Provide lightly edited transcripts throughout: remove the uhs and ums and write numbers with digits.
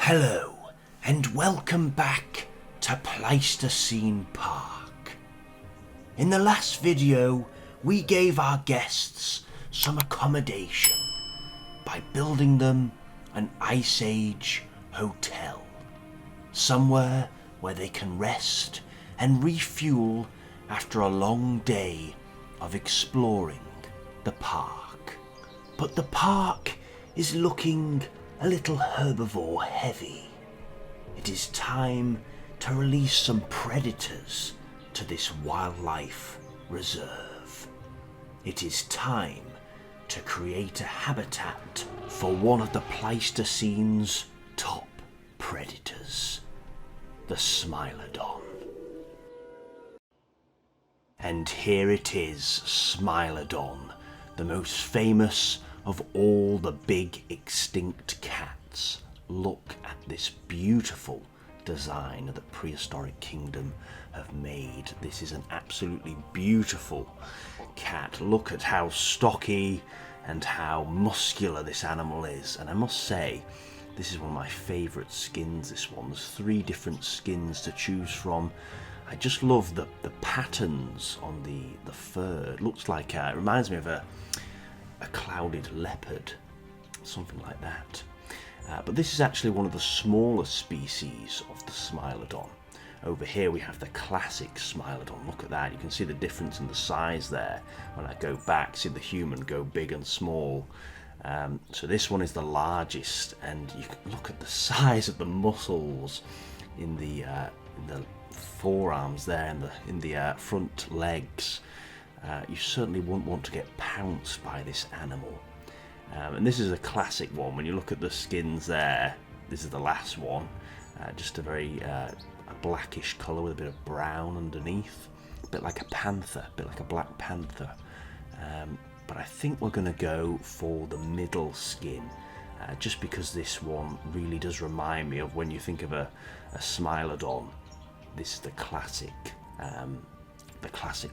Hello, and welcome back to Pleistocene Park. In the last video, we gave our guests some accommodation by building them an Ice Age hotel. Somewhere where they can rest and refuel after a long day of exploring the park. But the park is looking a little herbivore heavy. It is time to release some predators to this wildlife reserve. It is time to create a habitat for one of the Pleistocene's top predators, the Smilodon. And here it is, Smilodon, the most famous of all the big extinct cats. Look at this beautiful design that Prehistoric Kingdom have made. This is an absolutely beautiful cat. Look at how stocky and how muscular this animal is. And I must say, this is one of my favourite skins, this one. There's 3 different skins to choose from. I just love the patterns on the fur. It looks like, it reminds me of a clouded leopard, something like that. But this is actually one of the smaller species of the Smilodon. Over here we have the classic Smilodon. Look at that, you can see the difference in the size there. When I go back, see the human go big and small. So this one is the largest, and you can look at the size of the muscles in the forearms there, in the front legs. You certainly wouldn't want to get pounced by this animal. And this is a classic one. When you look at the skins there, this is the last one. Just a very a blackish colour with a bit of brown underneath. A bit like a panther, a bit like a black panther. But I think we're going to go for the middle skin. Just because this one really does remind me of when you think of a Smilodon. This is the classic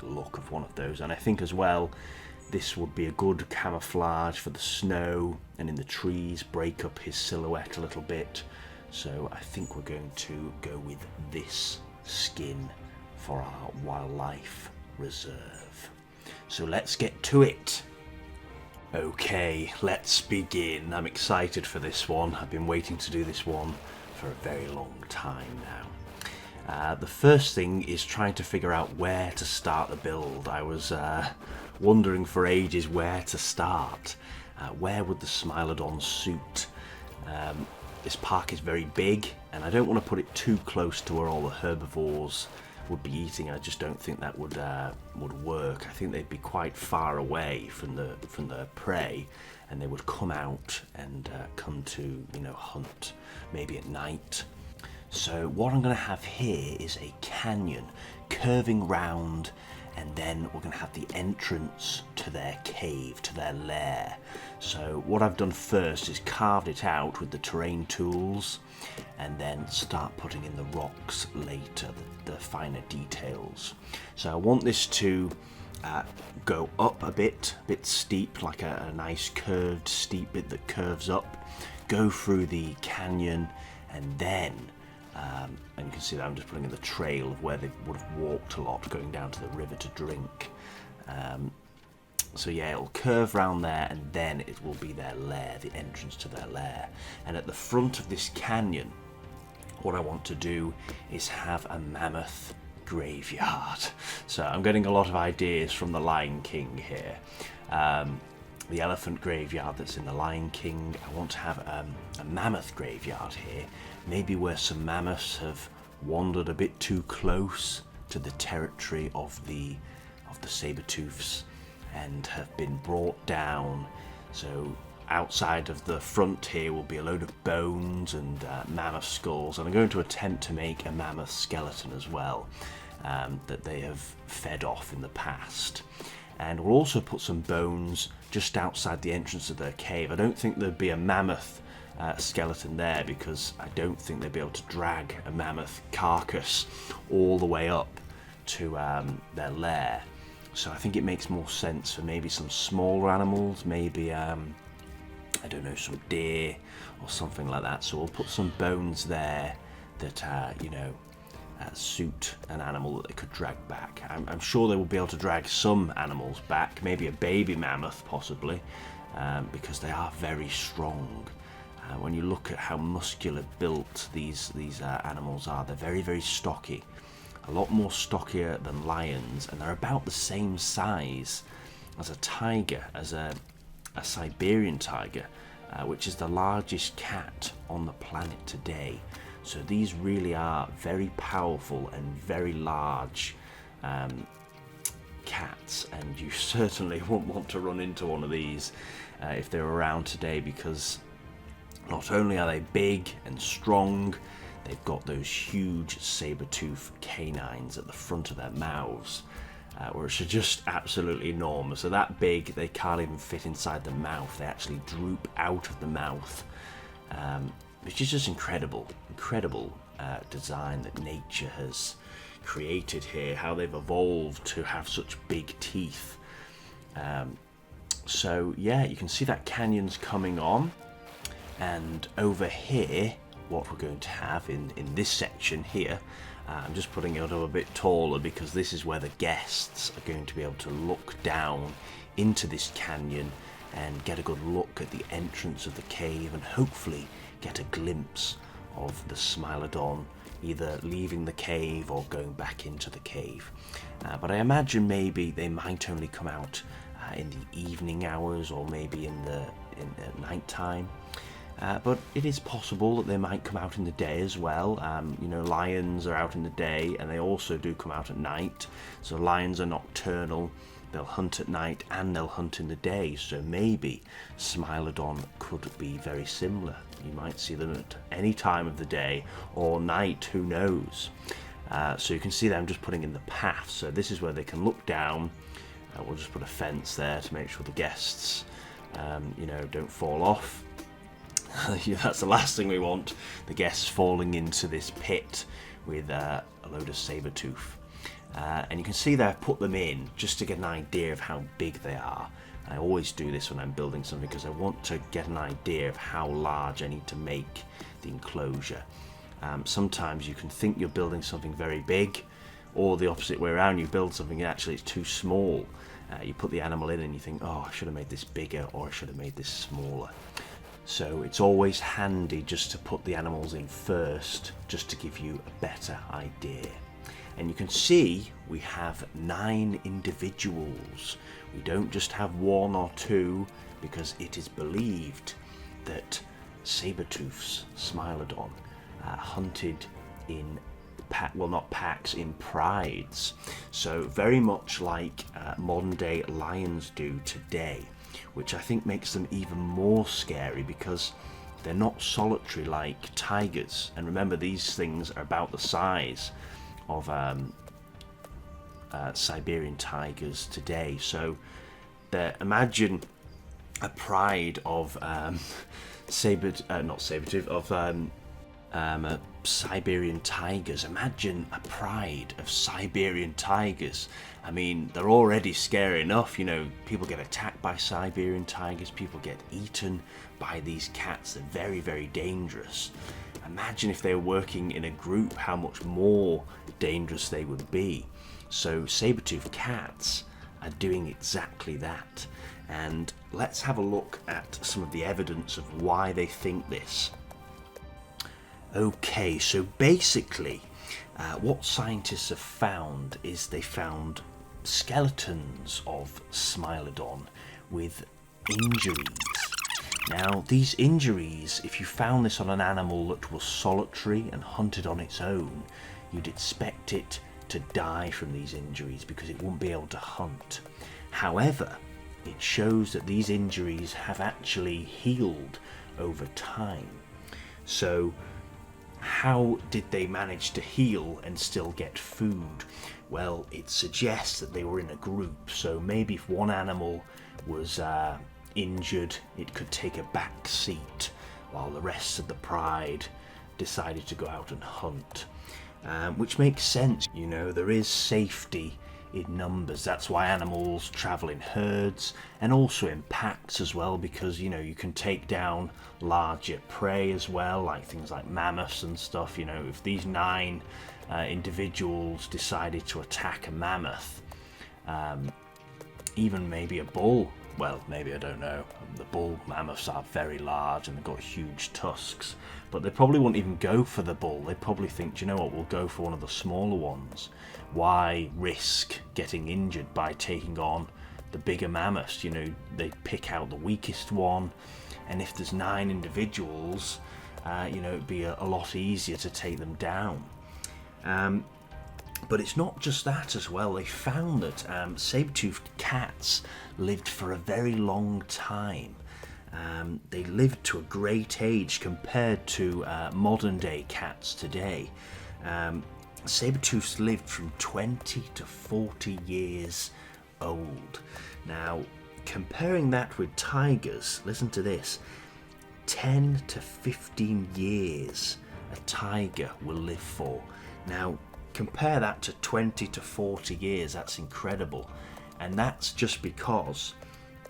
look of one of those, and I think as well this would be a good camouflage for the snow and in the trees, break up his silhouette a little bit. So I think we're going to go with this skin for our wildlife reserve. So let's get to it. Okay, let's begin. I'm excited for this one. I've been waiting to do this one for a very long time now. The first thing is trying to figure out where to start the build. I was wondering for ages where to start. Where would the Smilodon suit? This park is very big, and I don't want to put it too close to where all the herbivores would be eating. I just don't think that would work. I think they'd be quite far away from the prey, and they would come out and come to hunt maybe at night. So what I'm going to have here is a canyon curving round, and then we're going to have the entrance to their cave, to their lair. So what I've done first is carved it out with the terrain tools, and then start putting in the rocks later, the finer details. So I want this to go up a bit steep, like a nice curved steep bit that curves up, go through the canyon, and then and you can see that I'm just putting in the trail of where they would have walked a lot going down to the river to drink. So yeah, it'll curve round there, and then it will be their lair, the entrance to their lair. And at the front of this canyon, what I want to do is have a mammoth graveyard. So I'm getting a lot of ideas from the Lion King here. The elephant graveyard that's in the Lion King. I want to have a mammoth graveyard here, maybe where some mammoths have wandered a bit too close to the territory of the Sabertooths and have been brought down. So outside of the front here will be a load of bones and mammoth skulls, and I'm going to attempt to make a mammoth skeleton as well, that they have fed off in the past. And we'll also put some bones just outside the entrance of their cave. I don't think there'd be a mammoth skeleton there, because I don't think they'd be able to drag a mammoth carcass all the way up to their lair. So I think it makes more sense for maybe some smaller animals, maybe I don't know, some deer or something like that. So we'll put some bones there that, you know, suit an animal that they could drag back. I'm sure they will be able to drag some animals back, maybe a baby mammoth possibly, because they are very strong. When you look at how muscular built these animals are, they're very, very stocky. A lot more stockier than lions, and they're about the same size as a tiger, as a Siberian tiger, which is the largest cat on the planet today. So these really are very powerful and very large cats, and you certainly won't want to run into one of these if they're around today, because not only are they big and strong, they've got those huge saber-tooth canines at the front of their mouths, which are just absolutely enormous. They're that big they can't even fit inside the mouth. They actually droop out of the mouth, which is just incredible design that nature has created here, how they've evolved to have such big teeth. So yeah, you can see that canyon's coming on, and over here what we're going to have in this section here, I'm just putting it up a bit taller because this is where the guests are going to be able to look down into this canyon and get a good look at the entrance of the cave, and hopefully get a glimpse of the Smilodon either leaving the cave or going back into the cave. But I imagine maybe they might only come out in the evening hours, or maybe in the night time. But it is possible that they might come out in the day as well. You know, lions are out in the day, and they also do come out at night. So lions are nocturnal. They'll hunt at night and they'll hunt in the day. So maybe Smilodon could be very similar. You might see them at any time of the day or night, who knows. So you can see that I'm just putting in the path. So this is where they can look down. We'll just put a fence there to make sure the guests, you know, don't fall off. That's the last thing we want, the guests falling into this pit with a load of saber-tooth. And you can see that I've put them in just to get an idea of how big they are. I always do this when I'm building something because I want to get an idea of how large I need to make the enclosure. Sometimes you can think you're building something very big, or the opposite way around, you build something and actually it's too small. You put the animal in and you think, oh, I should have made this bigger, or I should have made this smaller. So it's always handy just to put the animals in first, just to give you a better idea. And you can see we have 9 individuals. We don't just have 1 or 2, because it is believed that saber-tooths, Smilodon, hunted in in prides. So very much like modern day lions do today, which I think makes them even more scary because they're not solitary like tigers. And remember, these things are about the size of Siberian tigers today. So imagine a pride of Siberian tigers. Imagine a pride of Siberian tigers. I mean, they're already scary enough. You know, people get attacked by Siberian tigers, people get eaten by these cats. They're very, very dangerous. Imagine if they were working in a group, how much more dangerous they would be. So saber-tooth cats are doing exactly that. And let's have a look at some of the evidence of why they think this. Okay, so basically what scientists have found is they found skeletons of Smilodon with injuries. Now, these injuries, if you found this on an animal that was solitary and hunted on its own, you'd expect it to die from these injuries because it won't be able to hunt. However, it shows that these injuries have actually healed over time. So how did they manage to heal and still get food? Well, it suggests that they were in a group. So maybe if one animal was injured, it could take a back seat while the rest of the pride decided to go out and hunt. Which makes sense. You know, there is safety in numbers. That's why animals travel in herds and also in packs as well, because you can take down larger prey as well, like things like mammoths and stuff. If these 9 individuals decided to attack a mammoth, even maybe a bull, well, maybe, I don't know, the bull mammoths are very large and they've got huge tusks, but they probably wouldn't even go for the bull. They'd probably think, do you know what, we'll go for one of the smaller ones. Why risk getting injured by taking on the bigger mammoths? They pick out the weakest one, and if there's 9 individuals, it'd be a lot easier to take them down. But it's not just that as well. They found that saber-toothed cats lived for a very long time. They lived to a great age compared to modern day cats today. Saber-tooths lived from 20 to 40 years old. Now, comparing that with tigers, listen to this, 10 to 15 years a tiger will live for. Now, compare that to 20 to 40 years, that's incredible. And that's just because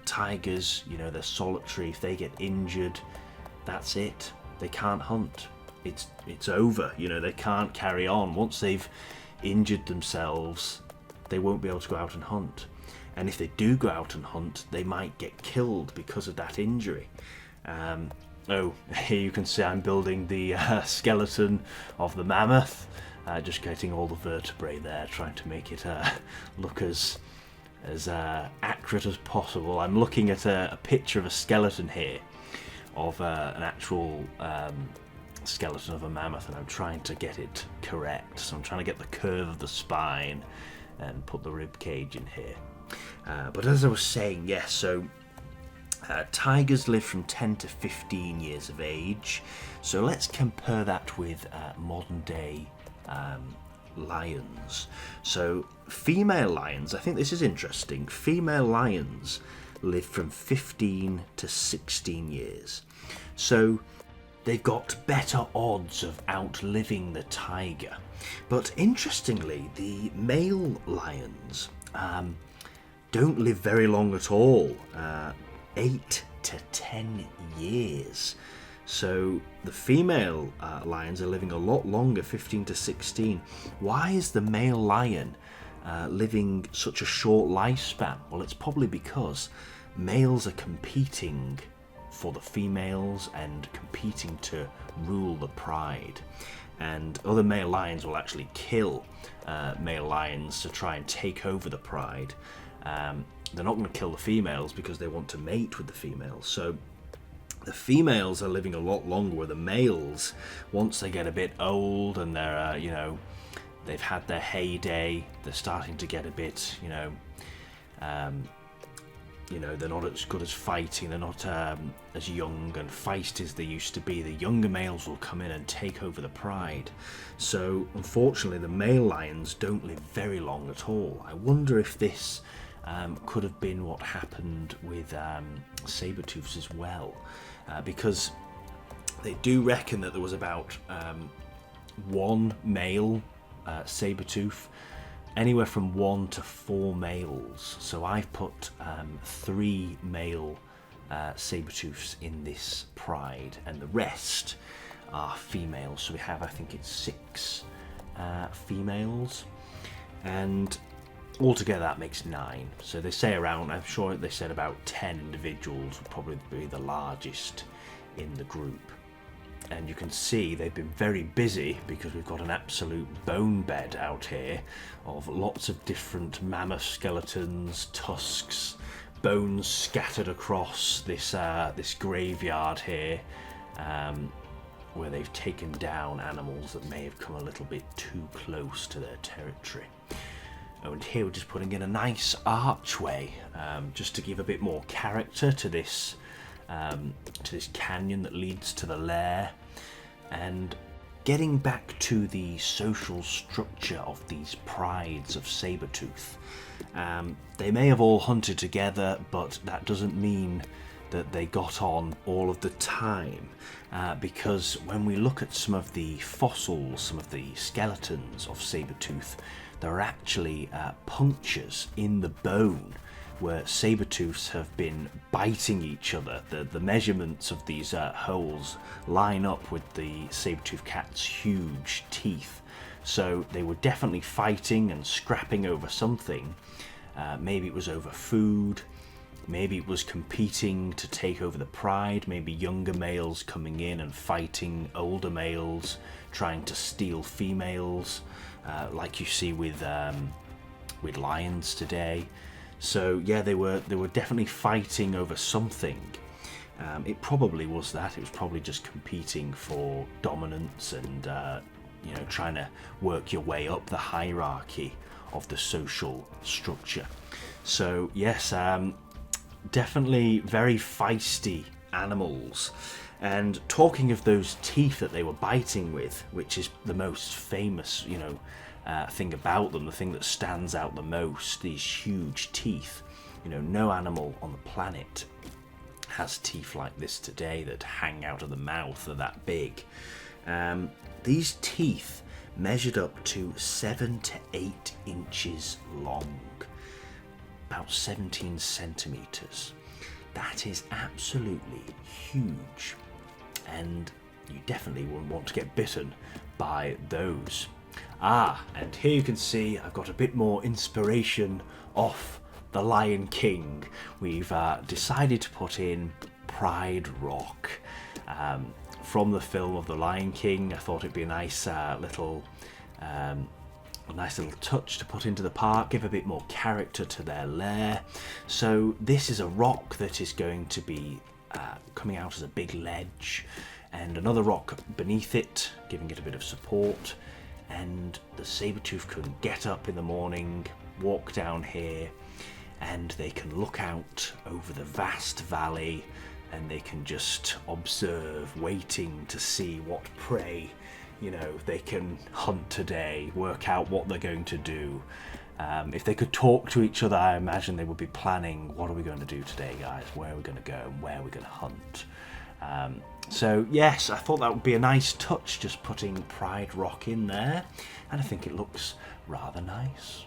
tigers, they're solitary. If they get injured, that's it. They can't hunt. It's over. They can't carry on. Once they've injured themselves, they won't be able to go out and hunt. And if they do go out and hunt, they might get killed because of that injury. Here you can see I'm building the skeleton of the mammoth. Just getting all the vertebrae there, trying to make it look as accurate as possible. I'm looking at a picture of a skeleton here, of an actual skeleton of a mammoth, and I'm trying to get it correct. So I'm trying to get the curve of the spine and put the rib cage in here. But as I was saying, yes, so tigers live from 10 to 15 years of age. So let's compare that with modern day lions. So female lions, I think this is interesting, female lions live from 15 to 16 years. So they've got better odds of outliving the tiger. But interestingly, the male lions don't live very long at all, 8 to 10 years. So the female lions are living a lot longer, 15 to 16. Why is the male lion living such a short lifespan? Well, it's probably because males are competing for the females and competing to rule the pride. And other male lions will actually kill male lions to try and take over the pride. They're not going to kill the females because they want to mate with the females. So the females are living a lot longer, where the males, once they get a bit old and they're, they've had their heyday, they're starting to get a bit, they're not as good as fighting, they're not as young and feisty as they used to be. The younger males will come in and take over the pride. So, unfortunately, the male lions don't live very long at all. I wonder if this could have been what happened with saber-tooths as well. Because they do reckon that there was about one male saber-tooth, anywhere from 1 to 4 males. So I've put 3 male saber-tooths in this pride, and the rest are females. So we have, I think it's 6 females, and altogether that makes 9. So they say around, I'm sure they said about 10 individuals would probably be the largest in the group. And you can see they've been very busy because we've got an absolute bone bed out here of lots of different mammoth skeletons, tusks, bones scattered across this this graveyard here, where they've taken down animals that may have come a little bit too close to their territory. Oh, and here we're just putting in a nice archway, just to give a bit more character to this canyon that leads to the lair. And getting back to the social structure of these prides of saber-tooth, they may have all hunted together, but that doesn't mean that they got on all of the time, because when we look at some of the fossils, some of the skeletons of saber-tooth, there are actually punctures in the bone where saber-tooths have been biting each other. The measurements of these holes line up with the saber-toothed cat's huge teeth. So they were definitely fighting and scrapping over something. Maybe it was over food. Maybe it was competing to take over the pride. Maybe younger males coming in and fighting older males, trying to steal females, like you see with lions today. So yeah, they were definitely fighting over something. It probably was that. It was probably just competing for dominance and trying to work your way up the hierarchy of the social structure. So yes, definitely very feisty animals. And talking of those teeth that they were biting with, which is the most famous, thing about them, the thing that stands out the most, these huge teeth. No animal on the planet has teeth like this today that hang out of the mouth, are that big. These teeth measured up to 7 to 8 inches long, about 17 centimeters. That is absolutely huge, and you definitely wouldn't want to get bitten by those. And here you can see I've got a bit more inspiration off the Lion King. We've decided to put in Pride Rock from the film of the Lion King. I thought it'd be a nice little touch to put into the park, give a bit more character to their lair. So this is a rock that is going to be coming out as a big ledge, and another rock beneath it, giving it a bit of support. And the saber-tooth can get up in the morning, walk down here, and they can look out over the vast valley, and they can just observe, waiting to see what prey they can hunt today, work out what they're going to do. If they could talk to each other, I imagine they would be planning, what are we going to do today, guys? Where are we going to go and where are we going to hunt? So yes, I thought that would be a nice touch, just putting Pride Rock in there, and I think it looks rather nice.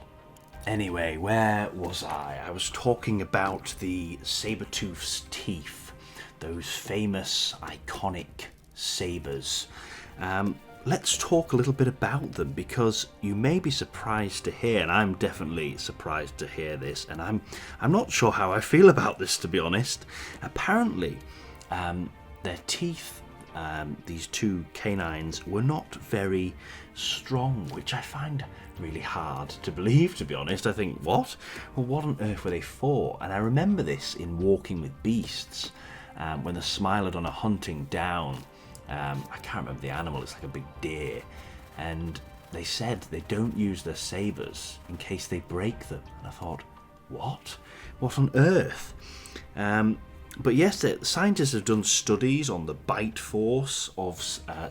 Anyway, where was I? I was talking about the saber-tooth's teeth, those famous, iconic sabers. Let's talk a little bit about them, because you may be surprised to hear, and I'm definitely surprised to hear this, and I'm not sure how I feel about this, to be honest. Apparently, their teeth, these two canines, were not very strong, which I find really hard to believe, to be honest. I think, what? Well, what on earth were they for? And I remember this in Walking with Beasts, when the Smilodon are hunting down, I can't remember the animal, it's like a big deer, and they said they don't use their sabers in case they break them. And I thought, what? What on earth? But yes, scientists have done studies on the bite force of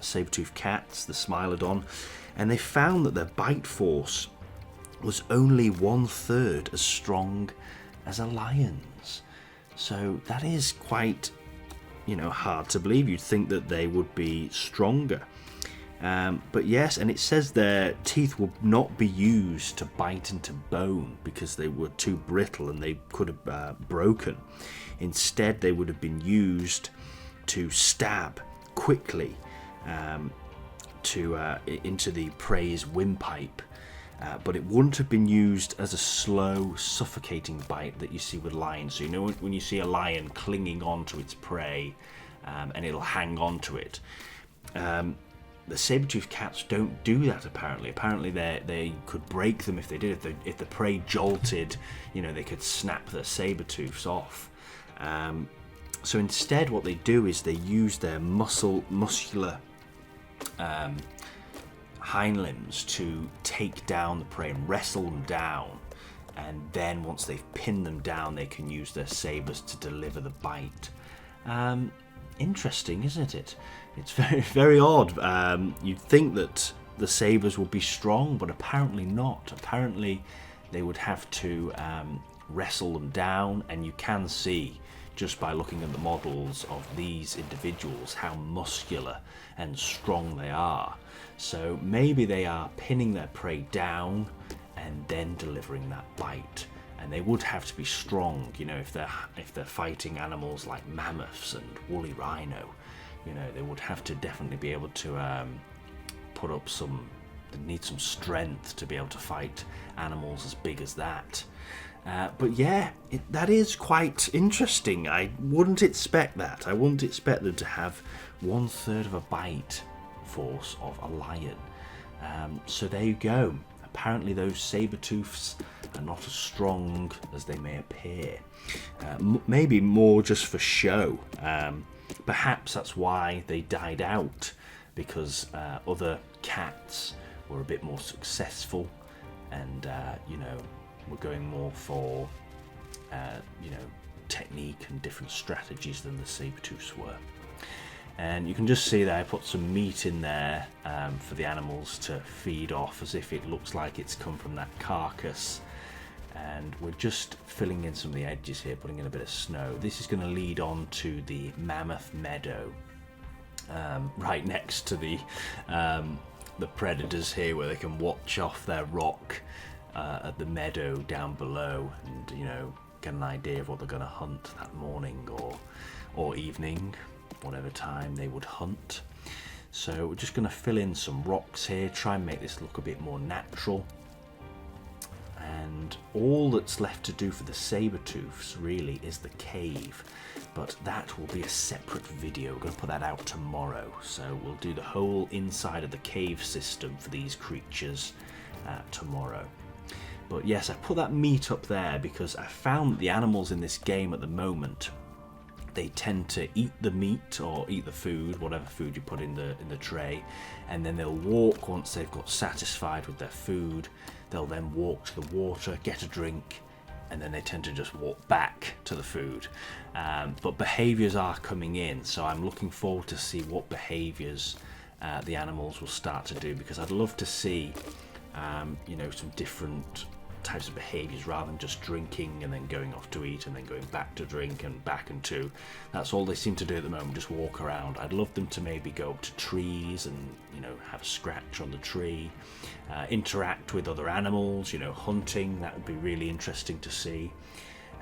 saber-toothed cats, the Smilodon, and they found that their bite force was only 1/3 as strong as a lion's. So that is quite, hard to believe. You'd think that they would be stronger. But yes, and it says their teeth will not be used to bite into bone because they were too brittle and they could have broken. Instead, they would have been used to stab quickly into the prey's windpipe. But it wouldn't have been used as a slow, suffocating bite that you see with lions. So when you see a lion clinging on to its prey, and it'll hang on to it. The saber-toothed cats don't do that, apparently. Apparently they could break them if they did. If the prey jolted, they could snap their saber-tooths off. So instead what they do is they use their muscular hind limbs to take down the prey and wrestle them down, and then once they've pinned them down, they can use their sabers to deliver the bite. Interesting, isn't it? It's very, very odd. You'd think that the sabers would be strong, but apparently not. Apparently they would have to wrestle them down, and you can see just by looking at the models of these individuals how muscular and strong they are. So maybe they are pinning their prey down and then delivering that bite. And they would have to be strong, you know, if they're fighting animals like mammoths and woolly rhino, you know, they would have to definitely be able to put up they need some strength to be able to fight animals as big as that. But yeah, that is quite interesting. I wouldn't expect that. I wouldn't expect them to have 1/3 of a bite force of a lion. So there you go. Apparently those saber-tooths are not as strong as they may appear. Maybe more just for show. Perhaps that's why they died out, because other cats were a bit more successful and, you know, were going more for, you know, technique and different strategies than the saber-tooths were. And you can just see that I put some meat in there for the animals to feed off, as if it looks like it's come from that carcass. And we're just filling in some of the edges here, putting in a bit of snow. This is going to lead on to the mammoth meadow, right next to the predators here, where they can watch off their rock at the meadow down below, and, you know, get an idea of what they're going to hunt that morning or evening, whatever time they would hunt. So we're just going to fill in some rocks here, try and make this look a bit more natural. And all that's left to do for the saber-tooths really is the cave, but that will be a separate video. We're going to put that out tomorrow, so we'll do the whole inside of the cave system for these creatures tomorrow. But yes, I put that meat up there because I found that the animals in this game at the moment, they tend to eat the meat or eat the food, whatever food you put in the tray, and then they'll walk once they've got satisfied with their food. They'll then walk to the water, get a drink, and then they tend to just walk back to the food. But behaviours are coming in, so I'm looking forward to see what behaviours the animals will start to do, because I'd love to see you know, some different types of behaviours rather than just drinking and then going off to eat and then going back to drink and back and to. That's all they seem to do at the moment, just walk around. I'd love them to maybe go up to trees and, you know, have a scratch on the tree, interact with other animals, you know, hunting. That would be really interesting to see.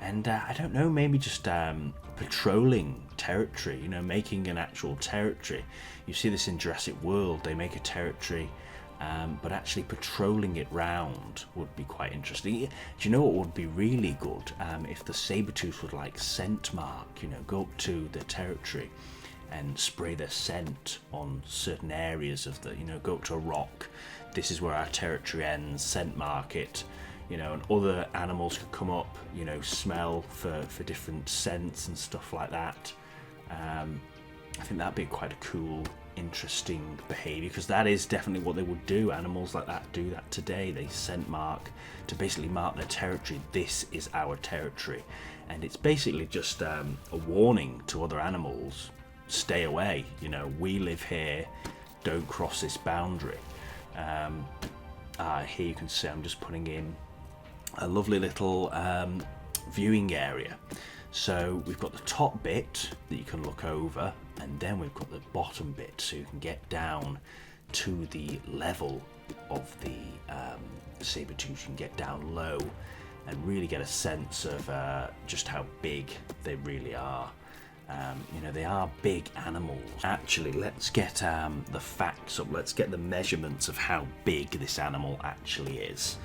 And I don't know, maybe just patrolling territory, you know, making an actual territory. You see this in Jurassic World, they make a territory, but actually patrolling it round would be quite interesting. Do you know what would be really good? If the saber-tooth would, like, scent mark, you know, go up to the territory and spray their scent on certain areas of the, you know, go up to a rock, this is where our territory ends, scent mark it, you know, and other animals could come up, you know, smell for different scents and stuff like that. I think that'd be quite a cool, interesting behaviour, because that is definitely what they would do. Animals like that do that today. They scent mark to basically mark their territory. This is our territory, and it's basically just a warning to other animals: stay away. You know, we live here. Don't cross this boundary. Here you can see I'm just putting in a lovely little viewing area. So we've got the top bit that you can look over, and then we've got the bottom bit, so you can get down to the level of the saber-tooth. You can get down low and really get a sense of just how big they really are. You know, they are big animals. Actually, let's get the facts up. Let's get the measurements of how big this animal actually is.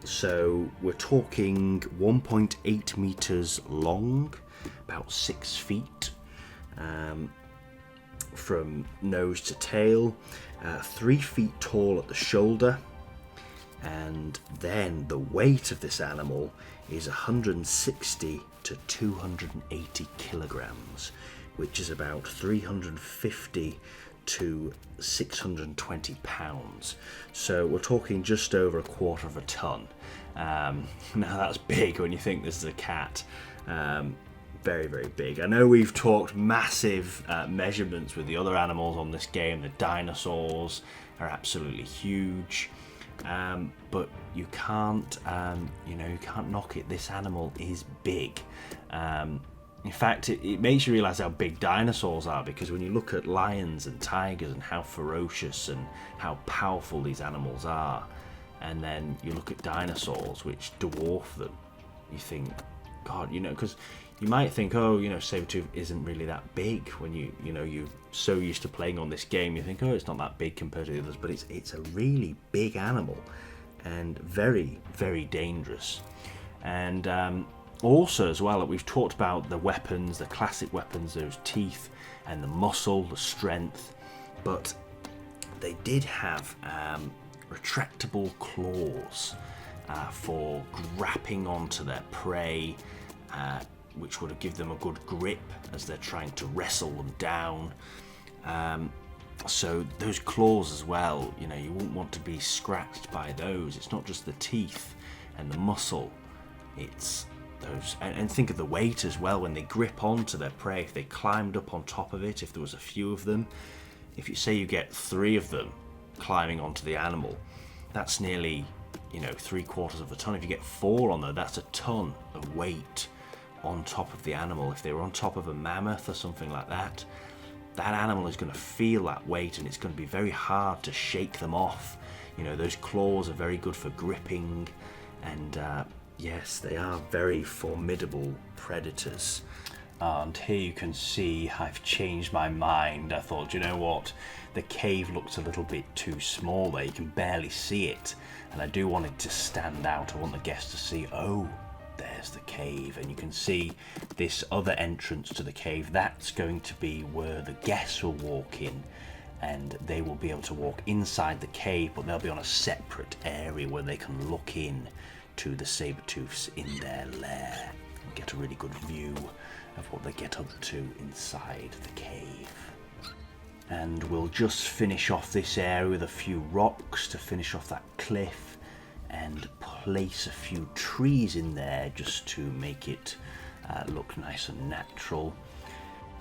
So we're talking 1.8 meters long, about 6 feet from nose to tail, 3 feet tall at the shoulder, and then the weight of this animal is 160 to 280 kilograms, which is about 350 to 620 pounds. So we're talking just over 1/4 of a ton. Now that's big when you think this is a cat. Very, very big. I know we've talked massive measurements with the other animals on this game. The dinosaurs are absolutely huge. But you can't, you know, you can't knock it. This animal is big. In fact, it makes you realise how big dinosaurs are, because when you look at lions and tigers and how ferocious and how powerful these animals are, and then you look at dinosaurs which dwarf them. You think, God, you know, because you might think, oh, you know, Sabertooth isn't really that big. When you're so used to playing on this game, you think, oh, it's not that big compared to the others, but it's a really big animal and very, very dangerous. And also as well, we've talked about the weapons, the classic weapons, those teeth and the muscle, the strength, but they did have retractable claws for grappling onto their prey, which would have given them a good grip as they're trying to wrestle them down. So those claws as well, you know, you wouldn't want to be scratched by those. It's not just the teeth and the muscle, it's those, and think of the weight as well when they grip onto their prey. If they climbed up on top of it, if there was a few of them, if you say you get 3 of them climbing onto the animal, that's nearly, you know, 3/4 of a ton. If you get 4 on there, that's a ton of weight on top of the animal. If they were on top of a mammoth or something like that, that animal is going to feel that weight, and it's going to be very hard to shake them off. You know, those claws are very good for gripping, and yes, they are very formidable predators. And here you can see I've changed my mind. I thought, you know what, the cave looks a little bit too small there. You can barely see it, and I do want it to stand out. I want the guests to see, oh, there's the cave, and you can see this other entrance to the cave. That's going to be where the guests will walk in, and they will be able to walk inside the cave, but they'll be on a separate area where they can look in to the Sabertooths in their lair and get a really good view of what they get up to inside the cave. And we'll just finish off this area with a few rocks to finish off that cliff, and place a few trees in there just to make it look nice and natural.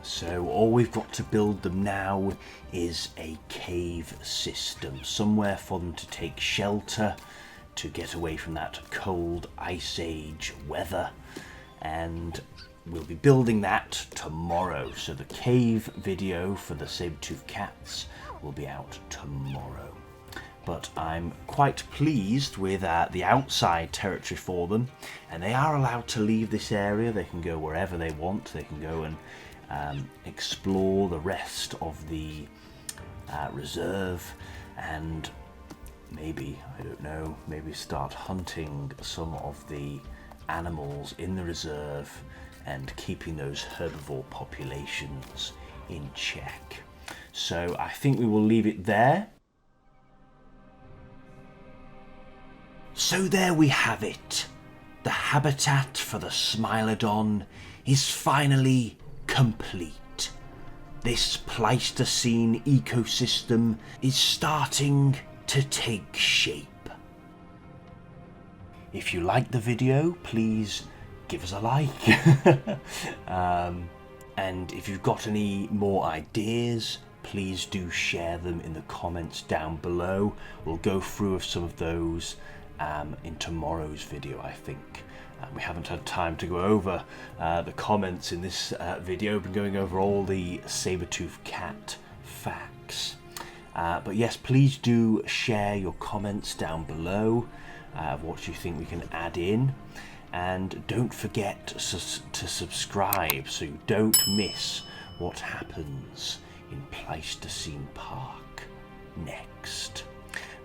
So all we've got to build them now is a cave system, somewhere for them to take shelter, to get away from that cold Ice Age weather, and we'll be building that tomorrow. So the cave video for the Sabertooth cats will be out tomorrow. But I'm quite pleased with the outside territory for them, and they are allowed to leave this area. They can go wherever they want. They can go and explore the rest of the reserve, and maybe, I don't know, maybe start hunting some of the animals in the reserve and keeping those herbivore populations in check. So I think we will leave it there. So there we have it. The habitat for the Smilodon is finally complete. This Pleistocene ecosystem is starting to take shape. If you like the video, please give us a like. And if you've got any more ideas, please do share them in the comments down below. We'll go through some of those in tomorrow's video, I think. We haven't had time to go over the comments in this video. We've been going over all the Sabertooth cat facts. But yes, please do share your comments down below of what you think we can add in. And don't forget to subscribe so you don't miss what happens in Pleistocene Park next.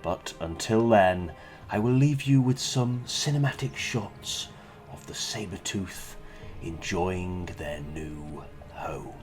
But until then, I will leave you with some cinematic shots of the Sabertooth enjoying their new home.